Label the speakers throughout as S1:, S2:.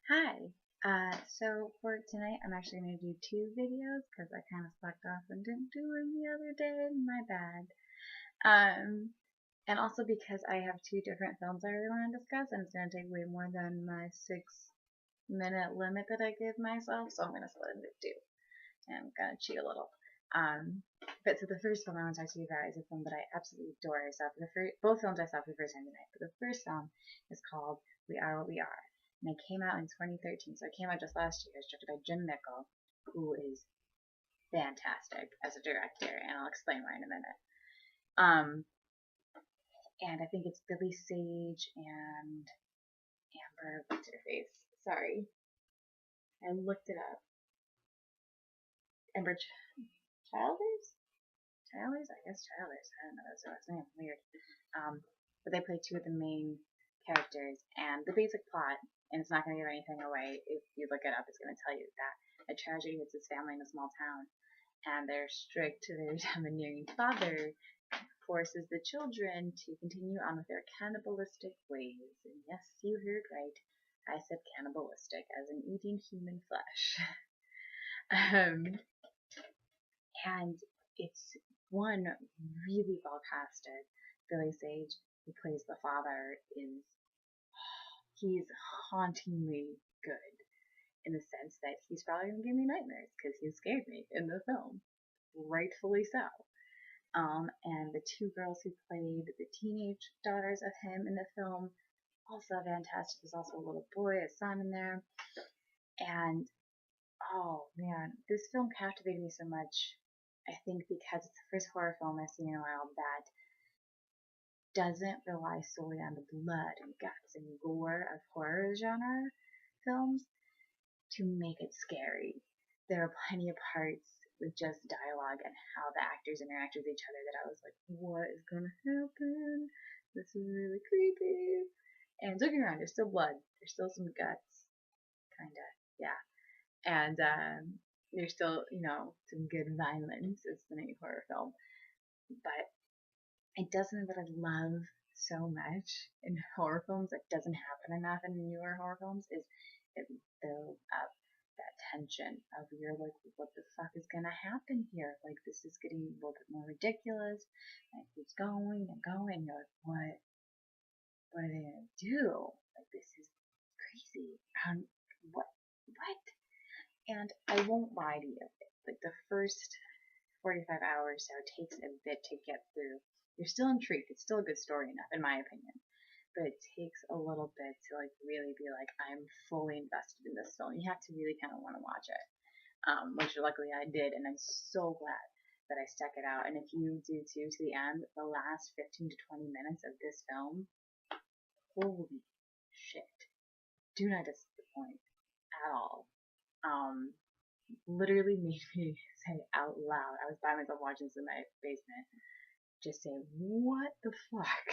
S1: Hi. So for tonight, I'm actually going to do two videos because I kind of slacked off and didn't do them the other day. My bad. Um, and also because I have two different films I really want to discuss, and it's going to take way more than my 6-minute limit that I give myself, so I'm going to split it into two. And I'm going to cheat a little. But so the first film I want to talk to you about is a film that I absolutely adore. I saw for both films I saw for the first time tonight. But the first film is called We Are What We Are, and it came out in 2013. So it came out just last year. It's directed by Jim Mickle, who is fantastic as a director, and I'll explain why in a minute. And I think it's Billy Sage and Amber. What's her face? Sorry, I looked it up. Amber Childers? Childers? I guess Childers. I don't know. That's her last name. Weird. But they play two of the main characters, and the basic plot, and it's not going to give anything away if you look it up, it's going to tell you that a tragedy hits this family in a small town, and their strict, very domineering father forces the children to continue on with their cannibalistic ways. And yes, you heard right. I said cannibalistic, as in eating human flesh. And it's one really well casted. Billy Sage, who plays the father, he's hauntingly good in the sense that he's probably gonna give me nightmares because he scared me in the film, rightfully so. And the two girls who played the teenage daughters of him in the film, also fantastic. There's also a little boy, a son in there, and oh man, this film captivated me so much. I think because it's the first horror film I've seen in a while that doesn't rely solely on the blood and guts and gore of horror genre films to make it scary. There are plenty of parts with just dialogue and how the actors interact with each other that I was like, what is gonna happen? This is really creepy. And don't get me wrong, there's still blood. There's still some guts. Kinda. Yeah. And there's still, some good violence. It's the main horror film. But it does something that I love so much in horror films that doesn't happen enough in newer horror films is it builds up that tension of you're like, what the fuck is gonna happen here? Like this is getting a little bit more ridiculous, and it keeps going and going, and you're like, what are they gonna do? Like this is crazy. What what? And I won't lie to you, like the first 45 hours so it takes a bit to get through. You're still intrigued. It's still a good story enough, in my opinion. But it takes a little bit to like really be like, I'm fully invested in this film. You have to really kind of want to watch it, which luckily I did, and I'm so glad that I stuck it out. And if you do too, to the end, the last 15 to 20 minutes of this film, holy shit, do not disappoint at all. Um, Literally made me say out loud. I was by myself watching this in my basement. Just say, what the fuck?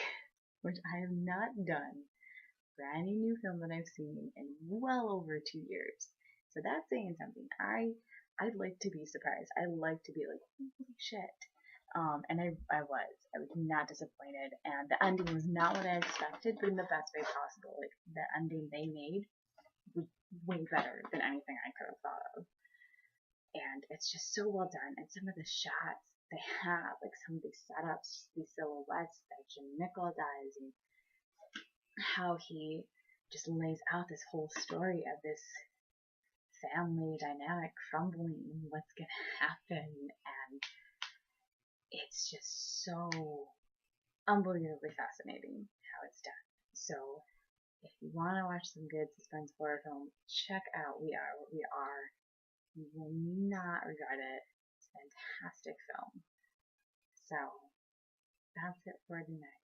S1: Which I have not done for any new film that I've seen in well over 2 years. So that's saying something. I'd like to be surprised. I like to be like, holy shit. And I was not disappointed, and the ending was not what I expected, but in the best way possible. Like the ending they made was way better than anything I could have thought of. And it's just so well done. And some of the shots they have, like some of these setups, these silhouettes that Jim Mickle does, and how he just lays out this whole story of this family dynamic crumbling and what's gonna happen, and it's just so unbelievably fascinating how it's done. So if you want to watch some good suspense horror film, check out We Are What We Are. You will not regret it. It's a fantastic film. So, that's it for tonight.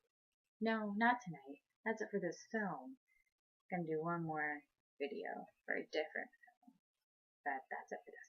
S1: No, not tonight. That's it for this film. I'm gonna do one more video for a different film. But that's it for this.